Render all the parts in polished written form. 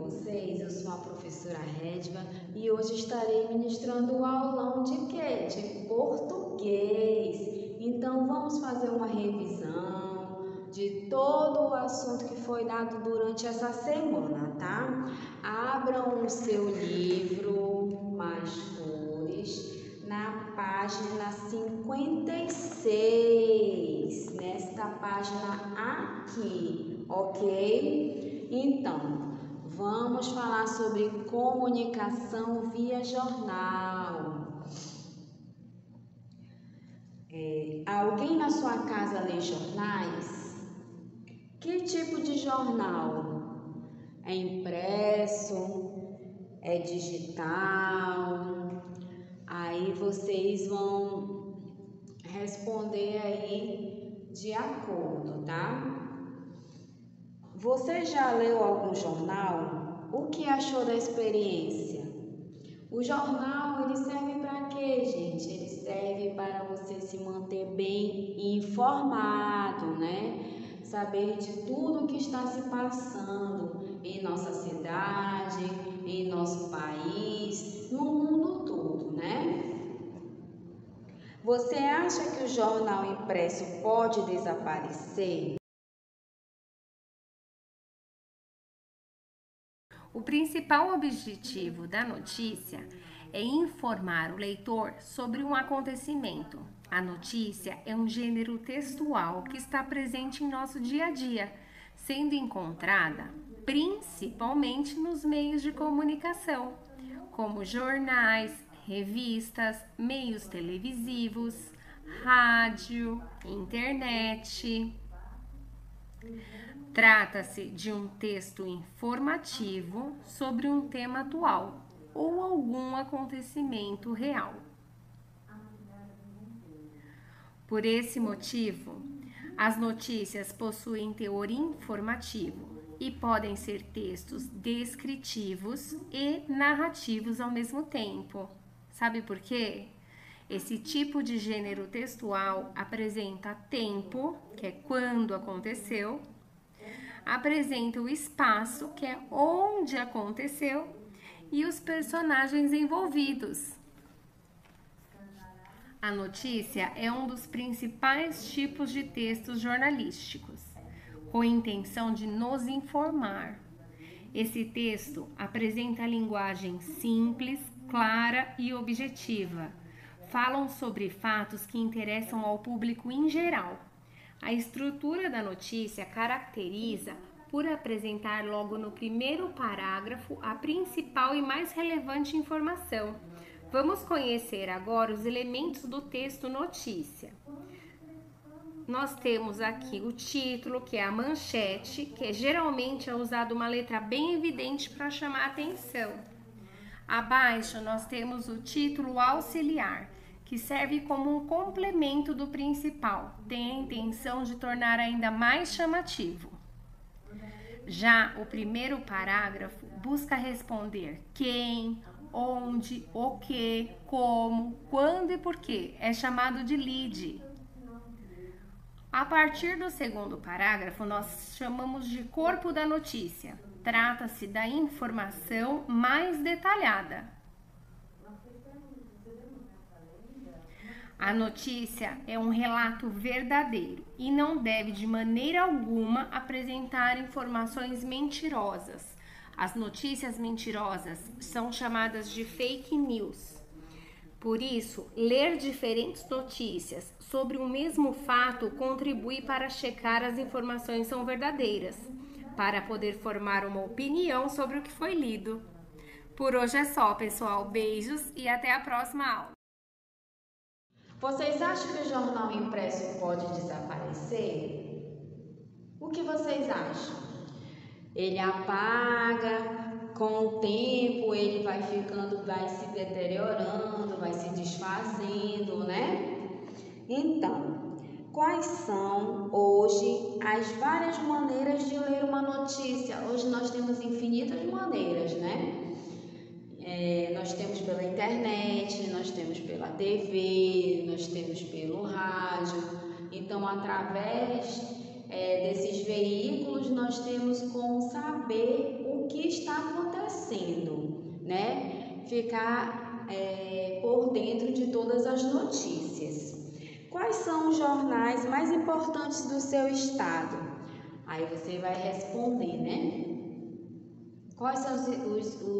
vocês? Eu sou a professora Redva e hoje estarei ministrando o aulão de quê? De português. Então vamos fazer uma revisão de todo o assunto que foi dado durante essa semana, tá? Abram o seu livro Mais Cores na página 56, nesta página aqui, ok? Então, vamos falar sobre comunicação via jornal. Alguém na sua casa lê jornais? Que tipo de jornal? É impresso? É digital? Aí vocês vão responder aí de acordo, tá? Você já leu algum jornal? O que achou da experiência? O jornal, ele serve para quê, gente? Ele serve para você se manter bem informado, né? Saber de tudo que está se passando em nossa cidade, em nosso país, no mundo todo, né? Você acha que o jornal impresso pode desaparecer? O principal objetivo da notícia é informar o leitor sobre um acontecimento. A notícia é um gênero textual que está presente em nosso dia a dia, sendo encontrada principalmente nos meios de comunicação, como jornais, revistas, meios televisivos, rádio, internet. Trata-se de um texto informativo sobre um tema atual ou algum acontecimento real. Por esse motivo, as notícias possuem teor informativo e podem ser textos descritivos e narrativos ao mesmo tempo. Sabe por quê? Esse tipo de gênero textual apresenta tempo, que é quando aconteceu, apresenta o espaço, que é onde aconteceu, e os personagens envolvidos. A notícia é um dos principais tipos de textos jornalísticos, com a intenção de nos informar. Esse texto apresenta linguagem simples, clara e objetiva. Falam sobre fatos que interessam ao público em geral. A estrutura da notícia caracteriza por apresentar logo no primeiro parágrafo a principal e mais relevante informação. Vamos conhecer agora os elementos do texto notícia. Nós temos aqui o título, que é a manchete, que geralmente é usado uma letra bem evidente para chamar a atenção. Abaixo nós temos o título auxiliar, que serve como um complemento do principal, tem a intenção de tornar ainda mais chamativo. Já o primeiro parágrafo busca responder quem, onde, o que, como, quando e porquê. É chamado de lead. A partir do segundo parágrafo, nós chamamos de corpo da notícia. Trata-se da informação mais detalhada. A notícia é um relato verdadeiro e não deve de maneira alguma apresentar informações mentirosas. As notícias mentirosas são chamadas de fake news. Por isso, ler diferentes notícias sobre o mesmo fato contribui para checar as informações são verdadeiras, para poder formar uma opinião sobre o que foi lido. Por hoje é só, pessoal. Beijos e até a próxima aula. Vocês acham que o jornal impresso pode desaparecer? O que vocês acham? Ele apaga, com o tempo ele vai ficando, vai se deteriorando, vai se desfazendo, né? Então, quais são hoje as várias maneiras de ler uma notícia? Hoje nós temos infinitas maneiras, né? Nós temos pela internet, nós temos pela TV, nós temos pelo rádio. Então, através desses veículos, nós temos como saber o que está acontecendo, né? Ficar por dentro de todas as notícias. Quais são os jornais mais importantes do seu estado? Aí você vai responder, né? Quais são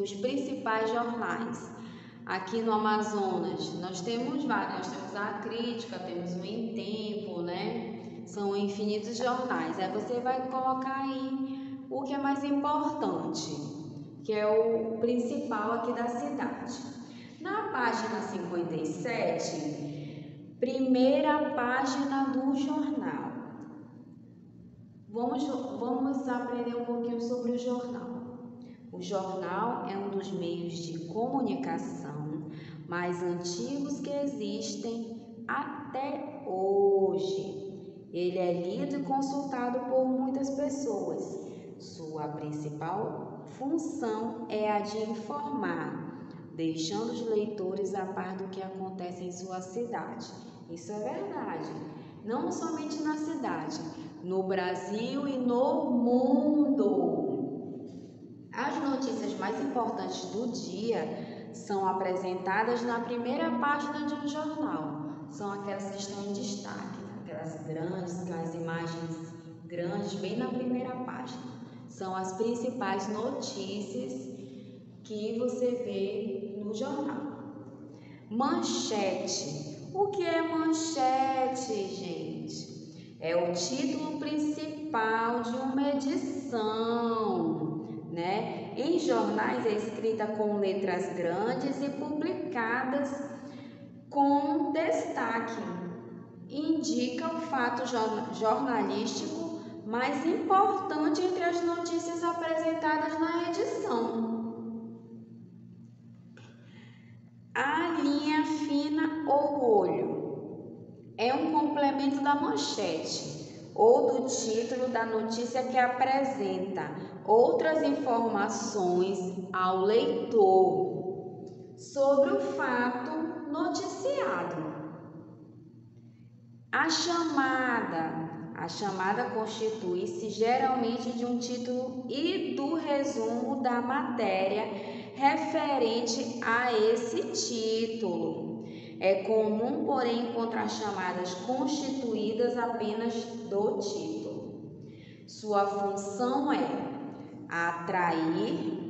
os principais jornais? Aqui no Amazonas, nós temos vários, nós temos a Crítica, temos o Em Tempo, né? São infinitos jornais. Aí você vai colocar aí o que é mais importante, que é o principal aqui da cidade. Na página 57, primeira página do jornal. Vamos aprender um pouquinho sobre o jornal. O jornal é um dos meios de comunicação mais antigos que existem até hoje. Ele é lido e consultado por muitas pessoas. Sua principal função é a de informar, deixando os leitores a par do que acontece em sua cidade. Isso é verdade, não somente na cidade, no Brasil e no mundo. As notícias mais importantes do dia são apresentadas na primeira página de um jornal. São aquelas que estão em destaque, aquelas grandes, aquelas imagens grandes, bem na primeira página. São as principais notícias que você vê no jornal. Manchete. O que é manchete, gente? É o título principal de uma edição, né? Em jornais é escrita com letras grandes e publicadas com destaque. Indica o fato jornalístico mais importante entre as notícias apresentadas na edição. A linha fina ou olho é um complemento da manchete ou do título da notícia que apresenta outras informações ao leitor sobre o fato noticiado. A chamada constitui-se geralmente de um título e do resumo da matéria referente a esse título. É comum, porém, encontrar chamadas constituídas apenas do título. Sua função é atrair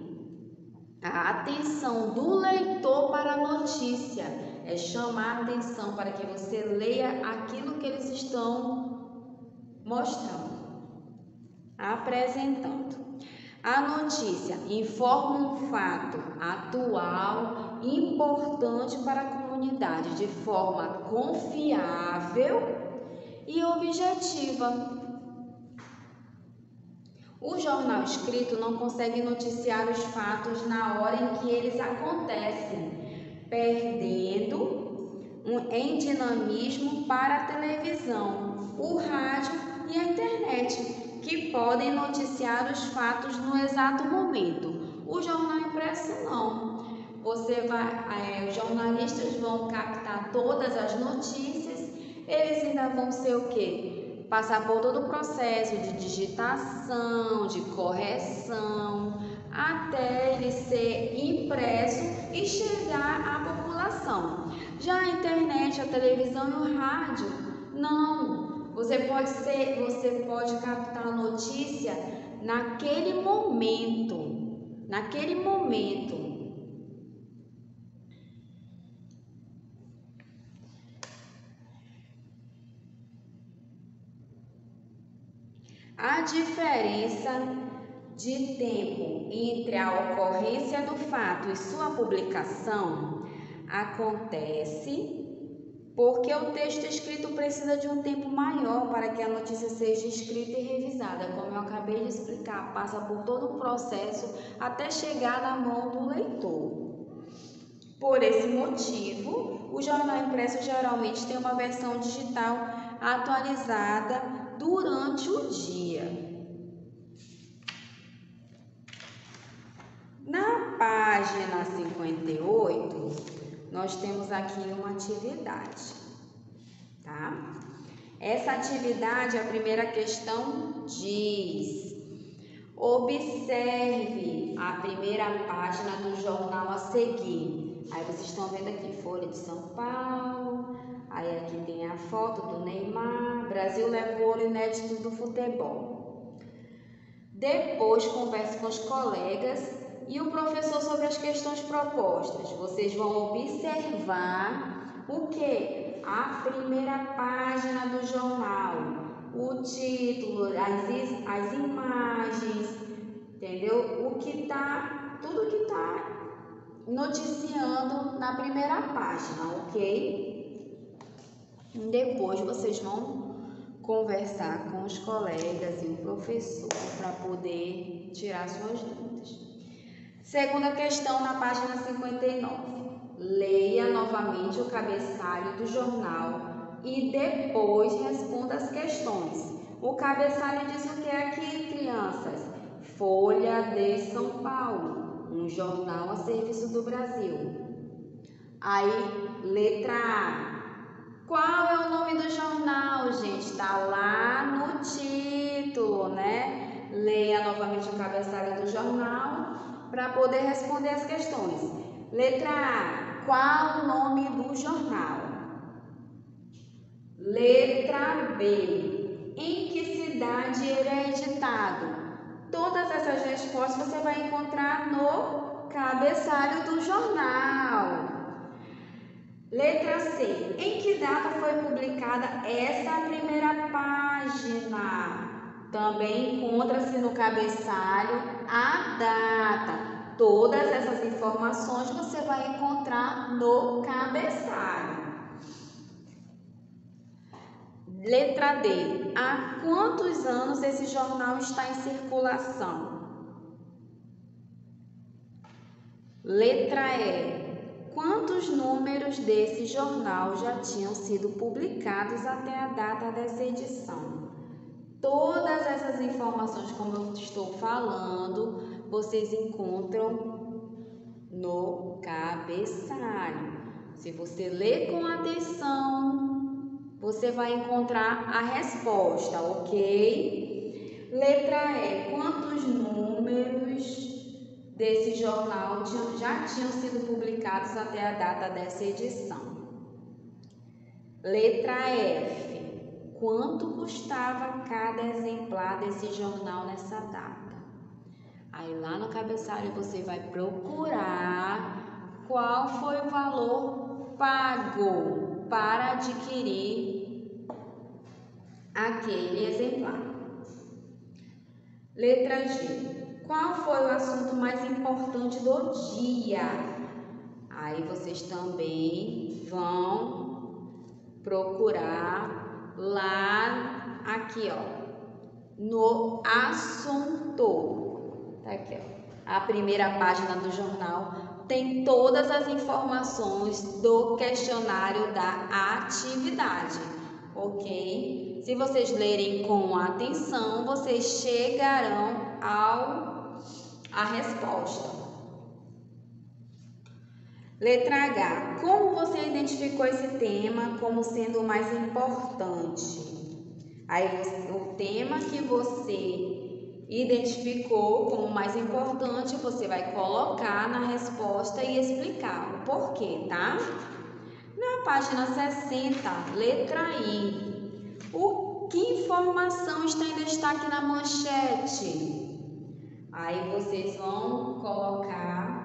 a atenção do leitor para a notícia, é chamar a atenção para que você leia aquilo que eles estão mostrando, apresentando. A notícia informa um fato atual importante para a comunidade de forma confiável e objetiva. O jornal escrito não consegue noticiar os fatos na hora em que eles acontecem, perdendo em dinamismo para a televisão, o rádio e a internet, que podem noticiar os fatos no exato momento. O jornal impresso não. Os jornalistas vão captar todas as notícias, eles ainda vão ser o quê? Passar por todo o processo de digitação, de correção, até ele ser impresso e chegar à população. Já a internet, a televisão e o rádio, não. Você pode captar a notícia naquele momento. A diferença de tempo entre a ocorrência do fato e sua publicação acontece porque o texto escrito precisa de um tempo maior para que a notícia seja escrita e revisada, como eu acabei de explicar, passa por todo o processo até chegar na mão do leitor. Por esse motivo, o jornal impresso geralmente tem uma versão digital atualizada durante o dia. Na página 58, nós temos aqui uma atividade, tá? Essa atividade, a primeira questão diz: observe a primeira página do jornal a seguir. Aí vocês estão vendo aqui, Folha de São Paulo, aí aqui tem a foto do Neymar, Brasil leva o ouro inédito do futebol. Depois converse com os colegas e o professor sobre as questões propostas. Vocês vão observar o que? A primeira página do jornal, o título, as imagens, entendeu? Tudo que tá noticiando na primeira página, ok? Depois vocês vão conversar com os colegas e o professor para poder tirar suas dúvidas. Segunda questão na página 59. Leia novamente o cabeçalho do jornal e depois responda as questões. O cabeçalho diz o que aqui, crianças? Folha de São Paulo, um jornal a serviço do Brasil. Aí, letra A. Qual é o nome do jornal, gente? Está lá no título, né? Leia novamente o cabeçalho do jornal para poder responder as questões. Letra A. Qual o nome do jornal? Letra B. Em que cidade ele é editado? Todas essas respostas você vai encontrar no cabeçalho do jornal. Letra C. Em que data foi publicada essa primeira página? Também encontra-se no cabeçalho a data. Todas essas informações você vai encontrar no cabeçalho. Letra D. Há quantos anos esse jornal está em circulação? Letra E. Quantos números desse jornal já tinham sido publicados até a data dessa edição? Todas essas informações, como eu estou falando, vocês encontram no cabeçalho. Se você ler com atenção, você vai encontrar a resposta, ok? Letra E. Quantos números desse jornal já tinham sido publicados até a data dessa edição? Letra F. Quanto custava cada exemplar desse jornal nessa data? Aí lá no cabeçalho você vai procurar qual foi o valor pago para adquirir aquele exemplar. Letra G. Qual foi o assunto mais importante do dia? Aí vocês também vão procurar lá, aqui ó, no assunto. Tá aqui ó, a primeira página do jornal tem todas as informações do questionário da atividade, ok? Se vocês lerem com atenção, vocês chegarão à resposta. Letra H. Como você identificou esse tema como sendo o mais importante? Aí o tema que você identificou como mais importante, você vai colocar na resposta e explicar o porquê, tá? Na página 60, letra I. Que informação está em destaque na manchete? Aí vocês vão colocar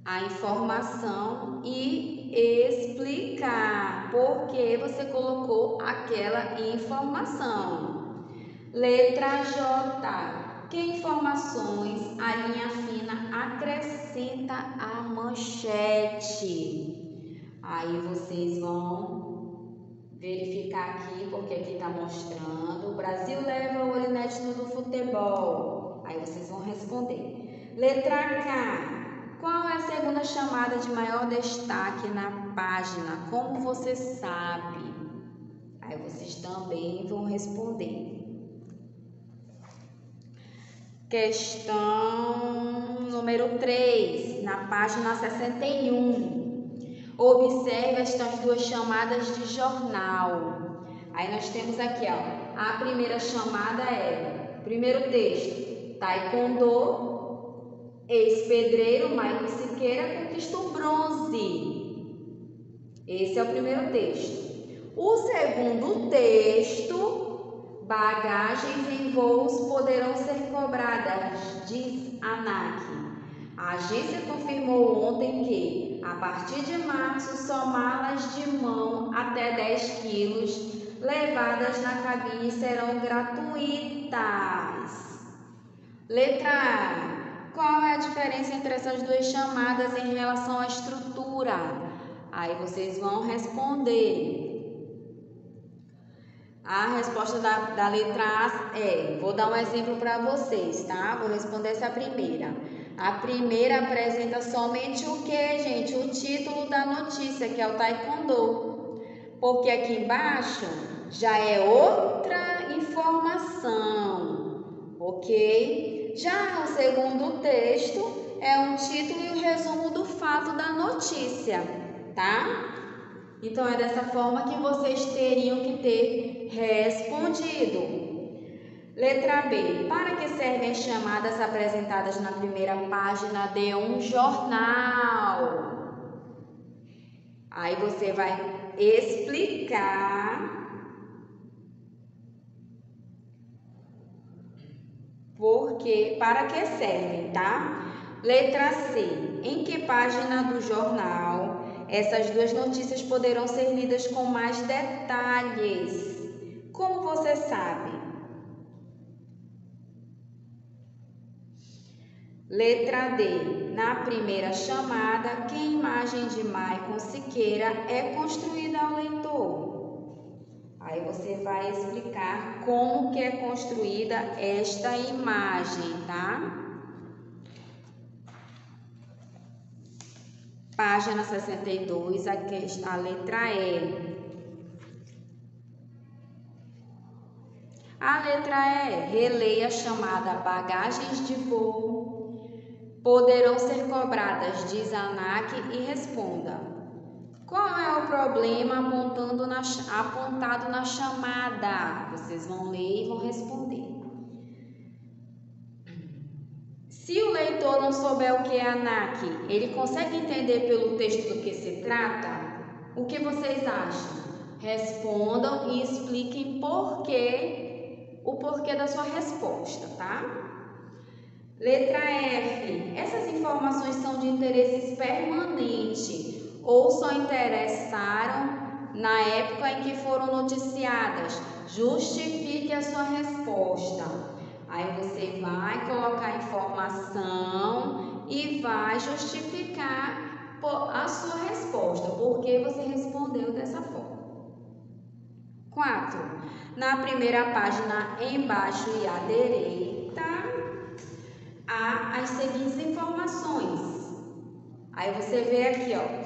a informação e explicar por que você colocou aquela informação. Letra J. Que informações a linha fina acrescenta à manchete? Aí vocês vão verificar aqui, porque aqui está mostrando: o Brasil leva o ouro inédito do futebol. Aí vocês vão responder. Letra K. Qual é a segunda chamada de maior destaque na página? Como você sabe? Aí vocês também vão responder. Questão número 3, na página 61. Observe estas duas chamadas de jornal. Aí nós temos aqui, ó, a primeira chamada é, primeiro texto, Taekwondo, ex-pedreiro Michael Siqueira conquista o bronze. Esse é o primeiro texto. O segundo texto, bagagens em voos poderão ser cobradas, diz ANAC. A agência confirmou ontem que, a partir de março, só malas de mão até 10 quilos levadas na cabine serão gratuitas. Letra A. Qual é a diferença entre essas duas chamadas em relação à estrutura? Aí vocês vão responder. A resposta da letra A é, vou dar um exemplo para vocês, tá? Vou responder essa primeira. A primeira apresenta somente o que, gente? O título da notícia, que é o Taekwondo. Porque aqui embaixo já é outra informação, ok? Já no segundo texto é um título e o resumo do fato da notícia, tá? Então, é dessa forma que vocês teriam que ter respondido. Letra B. Para que servem as chamadas apresentadas na primeira página de um jornal? Aí você vai explicar para que servem, tá? Letra C. Em que página do jornal essas duas notícias poderão ser lidas com mais detalhes? Como você sabe? Letra D. Na primeira chamada, que imagem de Michael Siqueira é construída ao leitor? Aí você vai explicar como que é construída esta imagem, tá? Página 62, a letra E. A letra E, releia a chamada bagagens de voo poderão ser cobradas, diz a ANAC, e responda. Qual é o problema apontado na chamada? Vocês vão ler e vão responder. Se o leitor não souber o que é ANAC, ele consegue entender pelo texto do que se trata? O que vocês acham? Respondam e expliquem o porquê da sua resposta, tá? Letra F. Essas informações são de interesse permanente ou só interessaram na época em que foram noticiadas? Justifique a sua resposta. Aí você vai colocar a informação e vai justificar a sua resposta, porque você respondeu dessa forma. 4. Na primeira página, embaixo e à direita, há as seguintes informações. Aí você vê aqui, ó,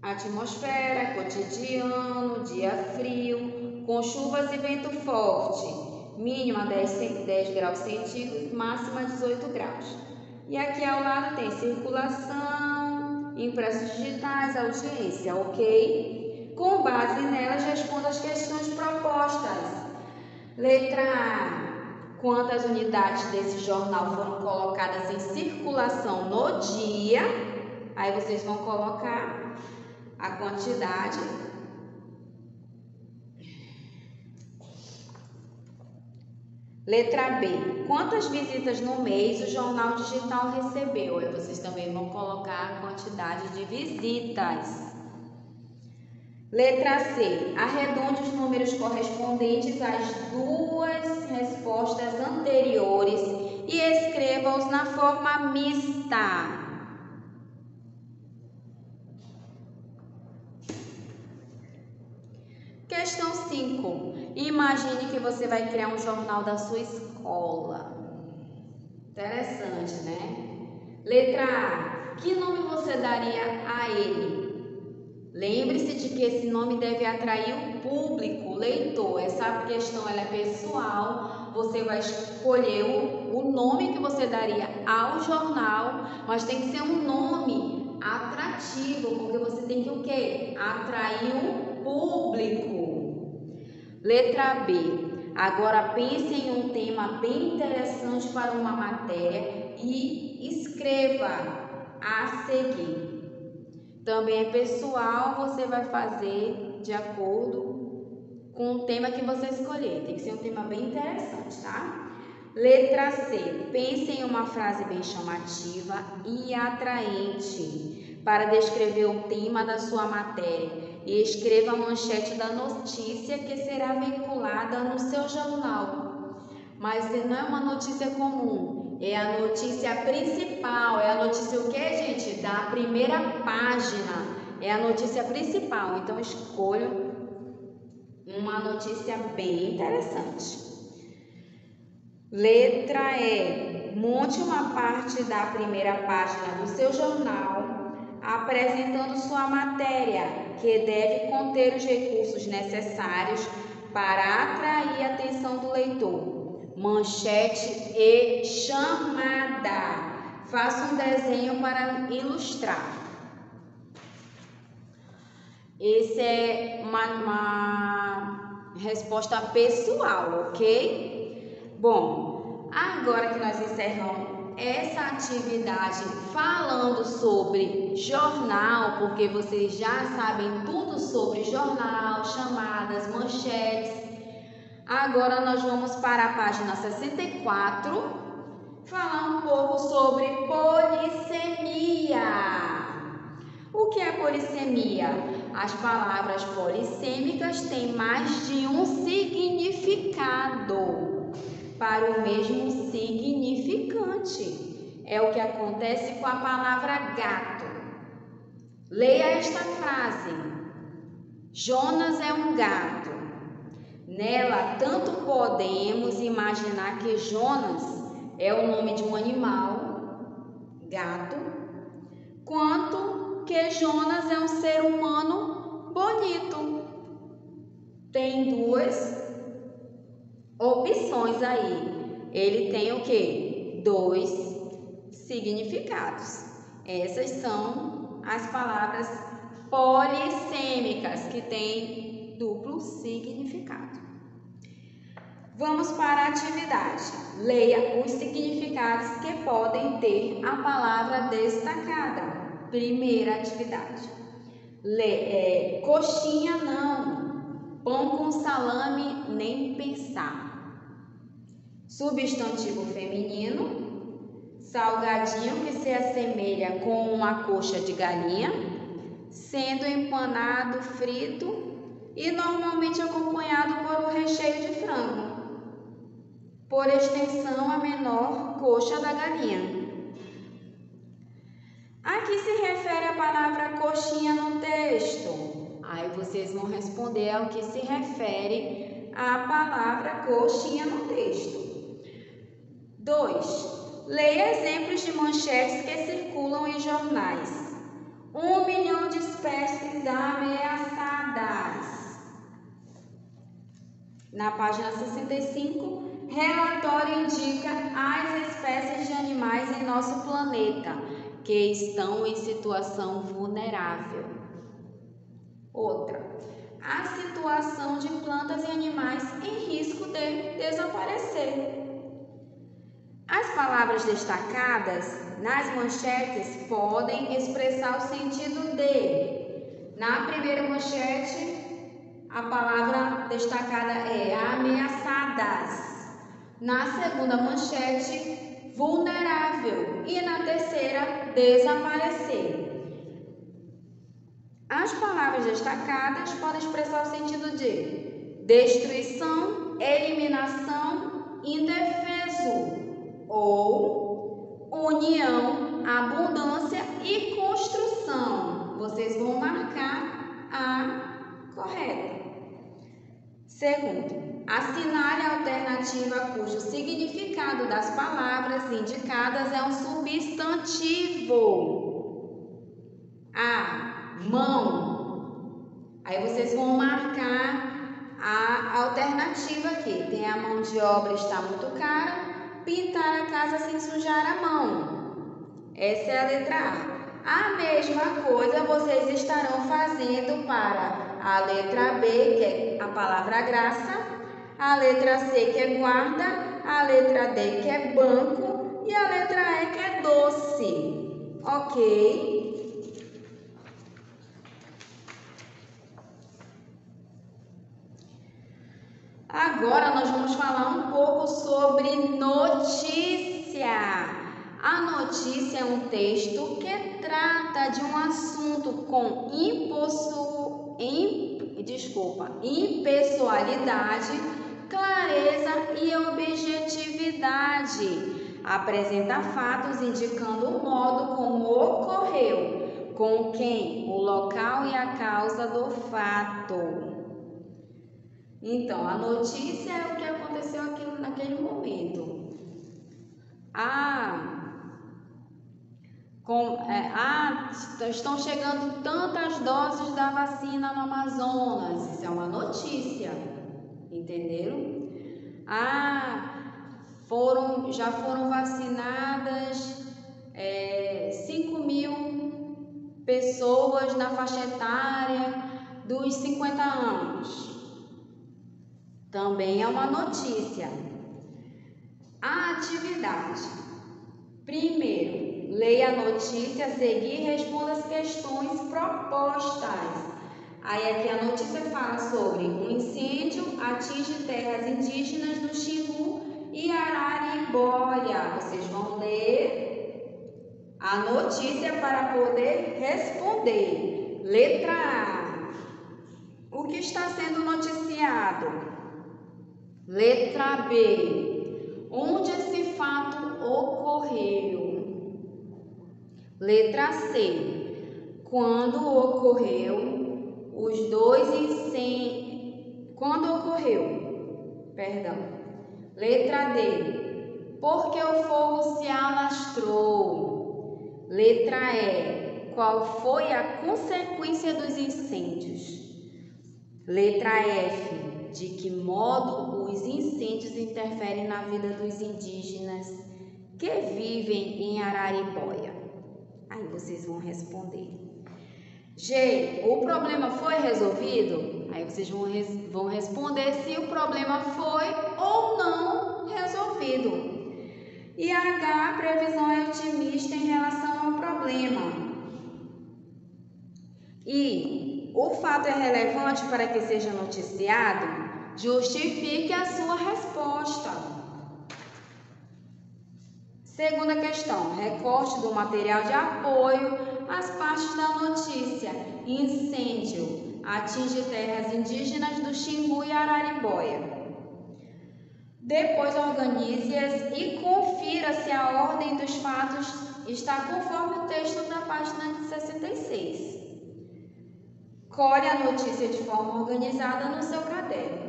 atmosfera, cotidiano, dia frio, com chuvas e vento forte, mínima 10 graus centígrados, máxima 18 graus. E aqui ao lado tem circulação, impressos digitais, audiência, ok? Com base nelas, responda as questões propostas. Letra A. Quantas unidades desse jornal foram colocadas em circulação no dia? Aí vocês vão colocar a quantidade. Letra B. Quantas visitas no mês o jornal digital recebeu? Aí vocês também vão colocar a quantidade de visitas. Letra C. Arredonde os números correspondentes às duas respostas anteriores e escreva-os na forma mista. Questão 5. Imagine que você vai criar um jornal da sua escola. Interessante, né? Letra A. Que nome você daria a ele? Lembre-se de que esse nome deve atrair o público, o leitor. Essa questão ela é pessoal. Você vai escolher o nome que você daria ao jornal, mas tem que ser um nome atrativo, porque você tem que o quê? Atrair um público. Letra B. Agora pense em um tema bem interessante para uma matéria e escreva a seguir. Também é pessoal, você vai fazer de acordo com o tema que você escolher. Tem que ser um tema bem interessante, tá? Letra C. Pense em uma frase bem chamativa e atraente para descrever o tema da sua matéria e escreva a manchete da notícia que será veiculada no seu jornal. Mas não é uma notícia comum, é a notícia principal, é a notícia o quê, gente? Da primeira página, é a notícia principal. Então, escolha uma notícia bem interessante. Letra E. Monte uma parte da primeira página do seu jornal apresentando sua matéria, que deve conter os recursos necessários para atrair a atenção do leitor. Manchete e chamada. Faça um desenho para ilustrar. Essa é uma resposta pessoal, ok? Bom, agora que nós encerramos essa atividade falando sobre jornal, porque vocês já sabem tudo sobre jornal, chamadas, manchetes. Agora nós vamos para a página 64, falar um pouco sobre polissemia. O que é polissemia? As palavras polissêmicas têm mais de um significado para o mesmo significante. É o que acontece com a palavra gato. Leia esta frase. Jonas é um gato. Nela, tanto podemos imaginar que Jonas é o nome de um animal, gato, quanto que Jonas é um ser humano bonito. Tem duas opções aí. Ele tem o quê? Dois significados. Essas são as palavras polissêmicas que têm duplo significado. Vamos para a atividade. Leia os significados que podem ter a palavra destacada. Primeira atividade. Coxinha não. Pão com salame, nem pensar. Substantivo feminino, salgadinho que se assemelha com uma coxa de galinha, sendo empanado, frito e normalmente acompanhado por um recheio de frango. Por extensão, a menor coxa da galinha. A que se refere a palavra coxinha no texto? Aí vocês vão responder ao que se refere a palavra coxinha no texto. 2. Leia exemplos de manchetes que circulam em jornais. 1 milhão de espécies ameaçadas. Na página 65, relatório indica as espécies de animais em nosso planeta que estão em situação vulnerável. Outra. A situação de plantas e animais em risco de desaparecer. As palavras destacadas nas manchetes podem expressar o sentido de. Na primeira manchete, a palavra destacada é ameaçadas. Na segunda manchete, vulnerável. E na terceira, desaparecer. As palavras destacadas podem expressar o sentido de destruição, eliminação, indefeso ou união, abundância e construção. Vocês vão marcar a correta. Segundo, assinale a alternativa cujo significado das palavras indicadas é um substantivo. A, mão. Aí vocês vão marcar a alternativa aqui. Tem a mão de obra está muito cara. Pintar a casa sem sujar a mão. Essa é a letra A. A mesma coisa vocês estarão fazendo para a letra B, que é a palavra graça, a letra C, que é guarda, a letra D, que é banco, e a letra E, que é doce. Ok? Agora nós vamos falar um pouco sobre notícia. A notícia é um texto que trata de um assunto com impessoalidade, clareza e objetividade. Apresenta fatos indicando o modo como ocorreu, com quem, o local e a causa do fato. Então, a notícia é o que aconteceu naquele momento. Estão chegando tantas doses da vacina no Amazonas. Isso é uma notícia, entenderam? Já foram vacinadas 5.000 pessoas na faixa etária dos 50 anos. Também é uma notícia. A atividade. Primeiro, leia a notícia, a seguir responda as questões propostas. Aí aqui a notícia fala sobre um incêndio atinge terras indígenas do Xingu e Araribóia. Vocês vão ler a notícia para poder responder. Letra A. O que está sendo noticiado? Letra B. Onde esse fato ocorreu? Letra C. Quando ocorreu? Letra D. Por que o fogo se alastrou? Letra E. Qual foi a consequência dos incêndios? Letra F. De que modo os incêndios interferem na vida dos indígenas que vivem em Araribóia? Aí vocês vão responder. G. O problema foi resolvido? Aí vocês vão responder se o problema foi ou não resolvido. E H. A previsão é otimista em relação ao problema. I. O fato é relevante para que seja noticiado? Justifique a sua resposta. Segunda questão. Recorte do material de apoio às partes da notícia. Incêndio atinge terras indígenas do Xingu e Araribóia. Depois organize-as e confira se a ordem dos fatos está conforme o texto da página 66. Colhe a notícia de forma organizada no seu caderno.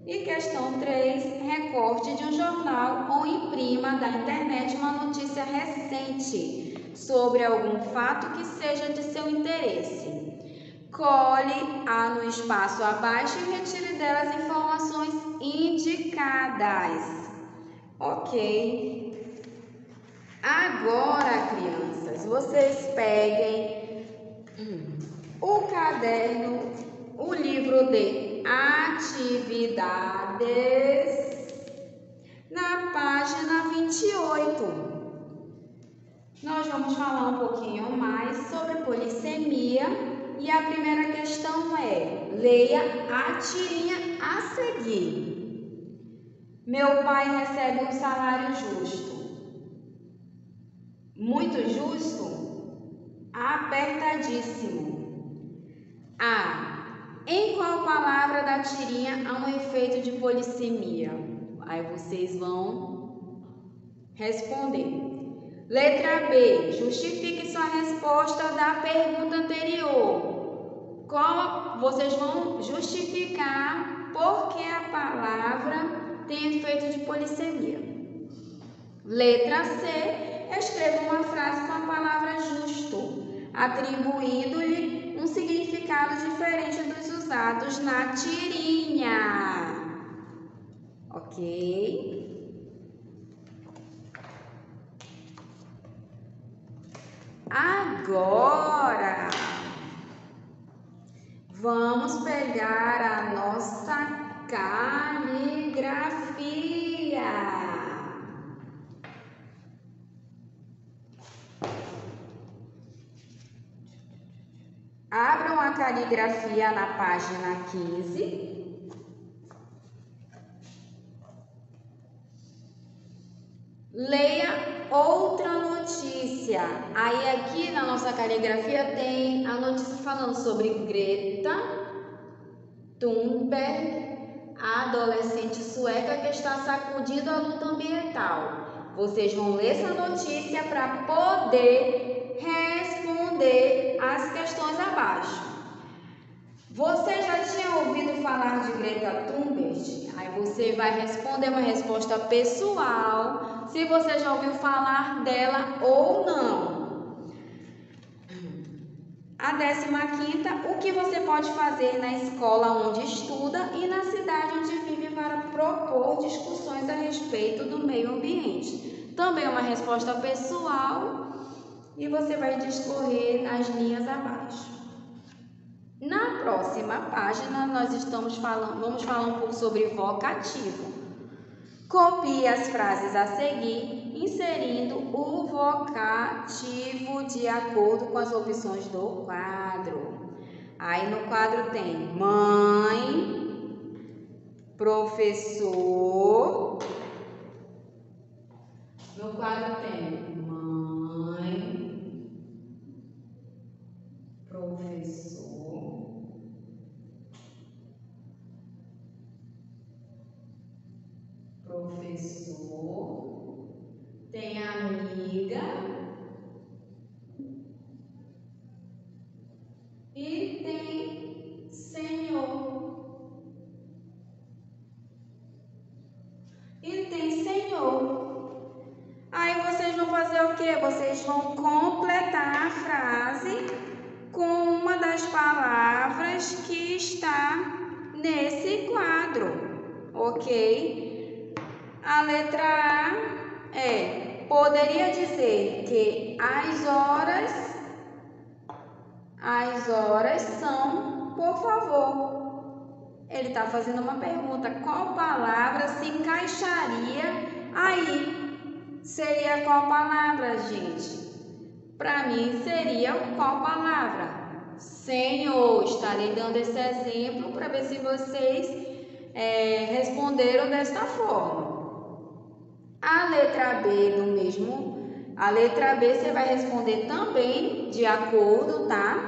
E questão 3, recorte de um jornal ou imprima da internet uma notícia recente sobre algum fato que seja de seu interesse. Colhe-a no espaço abaixo e retire dela as informações indicadas. Ok? Agora, crianças, vocês peguem o caderno, o livro de atividades, na página 28. Nós vamos falar um pouquinho mais sobre polissemia e a primeira questão é: leia a tirinha a seguir. Meu pai recebe um salário justo. Muito justo? Apertadíssimo. A. Em qual palavra da tirinha há um efeito de polissemia? Aí vocês vão responder. Letra B. Justifique sua resposta da pergunta anterior. Vocês vão justificar por que a palavra tem efeito de polissemia. Letra C. Escreva uma frase com a palavra justo, atribuindo-lhe um significado diferente dos usados na tirinha. Ok? Agora, vamos pegar a nossa caligrafia. Abram a caligrafia na página 15. Leia outra notícia. Aí aqui na nossa caligrafia tem a notícia falando sobre Greta Thunberg, a adolescente sueca que está sacudindo a luta ambiental. Vocês vão ler essa notícia para poder responder as questões abaixo. Você já tinha ouvido falar de Greta Thunberg? Aí você vai responder uma resposta pessoal, se você já ouviu falar dela ou não. A 15ª, o que você pode fazer na escola onde estuda e na cidade onde vive para propor discussões a respeito do meio ambiente? Também uma resposta pessoal e você vai discorrer nas linhas abaixo. Na próxima página, vamos falar um pouco sobre vocativo. Copie as frases a seguir, inserindo o vocativo de acordo com as opções do quadro. Aí no quadro tem mãe, professor. No quadro tem mãe, professor. Professor, tem amiga e tem senhor. Aí vocês vão fazer o quê? Vocês vão completar a frase com uma das palavras que está nesse quadro, ok? A letra A poderia dizer que as horas são, por favor. Ele está fazendo uma pergunta, qual palavra se encaixaria aí? Seria qual palavra, gente? Para mim seria qual palavra? Senhor. Estarei dando esse exemplo para ver se vocês responderam desta forma. A letra B a letra B você vai responder também de acordo, tá?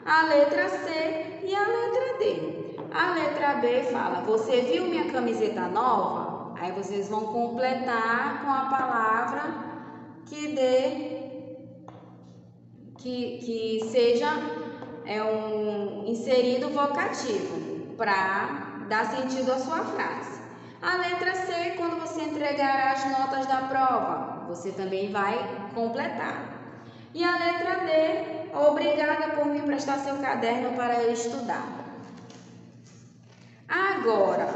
A letra C e a letra D. A letra B fala, você viu minha camiseta nova? Aí vocês vão completar com a palavra que seja inserido vocativo para dar sentido à sua frase. A letra C, quando você entregar as notas da prova, você também vai completar. E a letra D, obrigada por me emprestar seu caderno para eu estudar. Agora,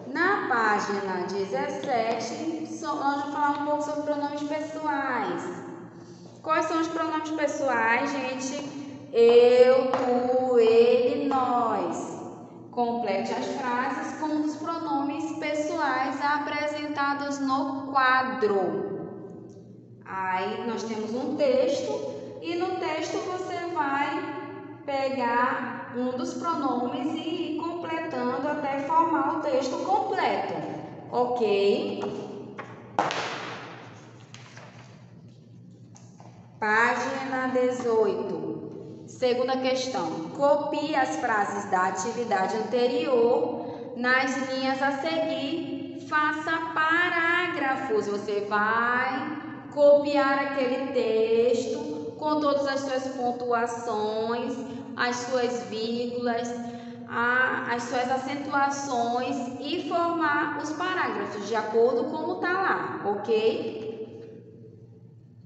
na página 17, nós vamos falar um pouco sobre pronomes pessoais. Quais são os pronomes pessoais, gente? Eu, tu, ele, nós. Complete as frases com os pronomes pessoais apresentados no quadro. Aí nós temos um texto e no texto você vai pegar um dos pronomes e ir completando até formar o texto completo, ok? Página 18. Segunda questão. Copie as frases da atividade anterior nas linhas a seguir. Faça parágrafos. Você vai copiar aquele texto com todas as suas pontuações, as suas vírgulas, as suas acentuações e formar os parágrafos de acordo com como está lá, ok?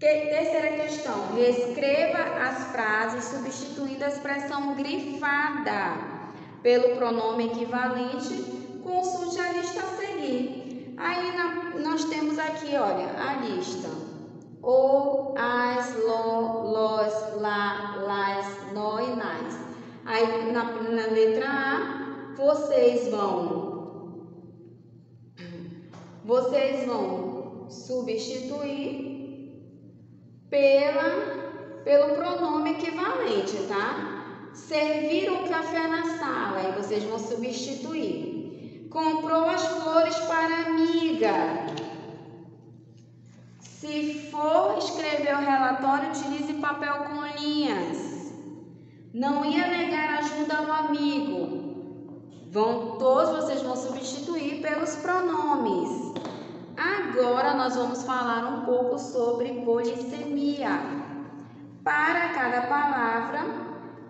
Terceira questão, reescreva as frases substituindo a expressão grifada pelo pronome equivalente, consulte a lista a seguir. Aí nós temos aqui, olha, a lista. O, as, lo, los, letra A, vocês vão substituir pelo pronome equivalente, tá? Serviram café na sala, aí vocês vão substituir. Comprou as flores para a amiga. Se for escrever o relatório, utilize papel com linhas. Não ia negar ajuda ao amigo. Todos vocês vão substituir pelos pronomes. Agora nós vamos falar um pouco sobre polissemia. Para cada palavra,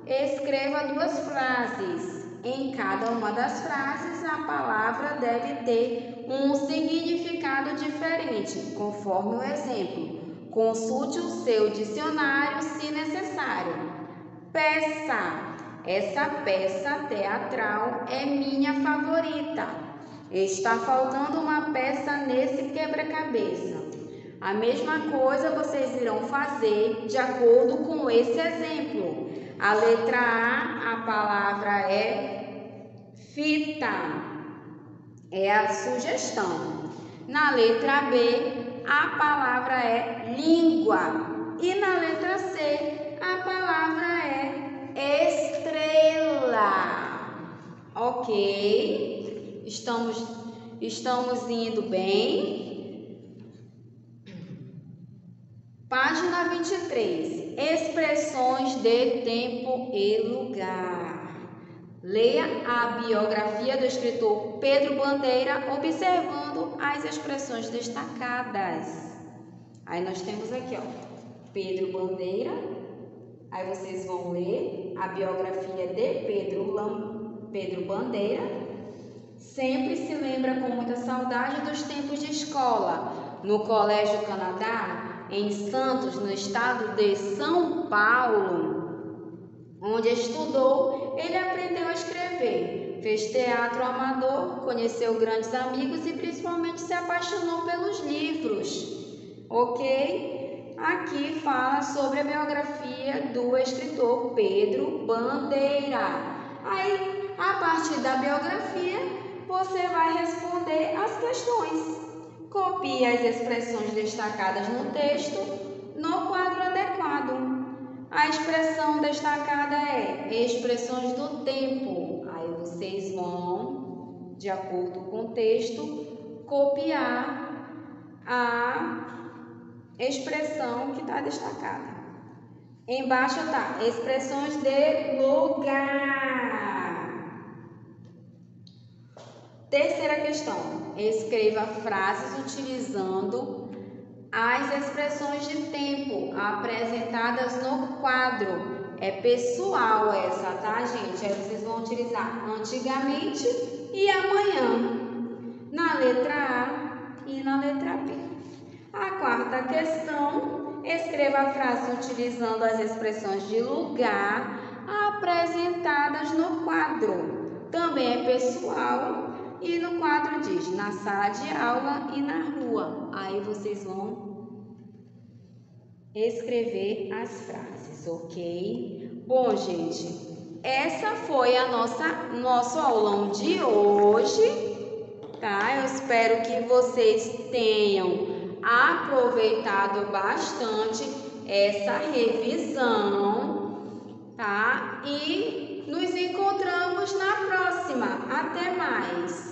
escreva 2 frases. Em cada uma das frases, a palavra deve ter um significado diferente, conforme o exemplo. Consulte o seu dicionário se necessário. Peça. Essa peça teatral é minha favorita. Está faltando uma peça nesse quebra-cabeça. A mesma coisa vocês irão fazer de acordo com esse exemplo. A letra A, a palavra é fita, é a sugestão. Na letra B, a palavra é língua. E na letra C, a palavra é estrela. Ok? Estamos indo bem. Página 23. Expressões de tempo e lugar. Leia a biografia do escritor Pedro Bandeira, observando as expressões destacadas. Aí nós temos aqui, ó, Pedro Bandeira. Aí vocês vão ler a biografia de Pedro Bandeira. Sempre se lembra com muita saudade dos tempos de escola. No Colégio Canadá, em Santos, no estado de São Paulo, onde estudou, ele aprendeu a escrever, fez teatro amador, conheceu grandes amigos e principalmente se apaixonou pelos livros. Ok? Aqui fala sobre a biografia do escritor Pedro Bandeira. Aí, a partir da biografia, você vai responder as questões. Copie as expressões destacadas no texto no quadro adequado. A expressão destacada é expressões do tempo. Aí vocês vão, de acordo com o texto, copiar a expressão que está destacada. Embaixo está expressões de lugar. Terceira questão. Escreva frases utilizando as expressões de tempo apresentadas no quadro. É pessoal essa, tá, gente? Aí vocês vão utilizar antigamente e amanhã, na letra A e na letra B. A quarta questão. Escreva a frase utilizando as expressões de lugar apresentadas no quadro. Também é pessoal. E no quadro diz, na sala de aula e na rua. Aí vocês vão escrever as frases, ok? Bom, gente, essa foi a nosso aulão de hoje, tá? Eu espero que vocês tenham aproveitado bastante essa revisão, tá? E nos encontramos na próxima. Até mais!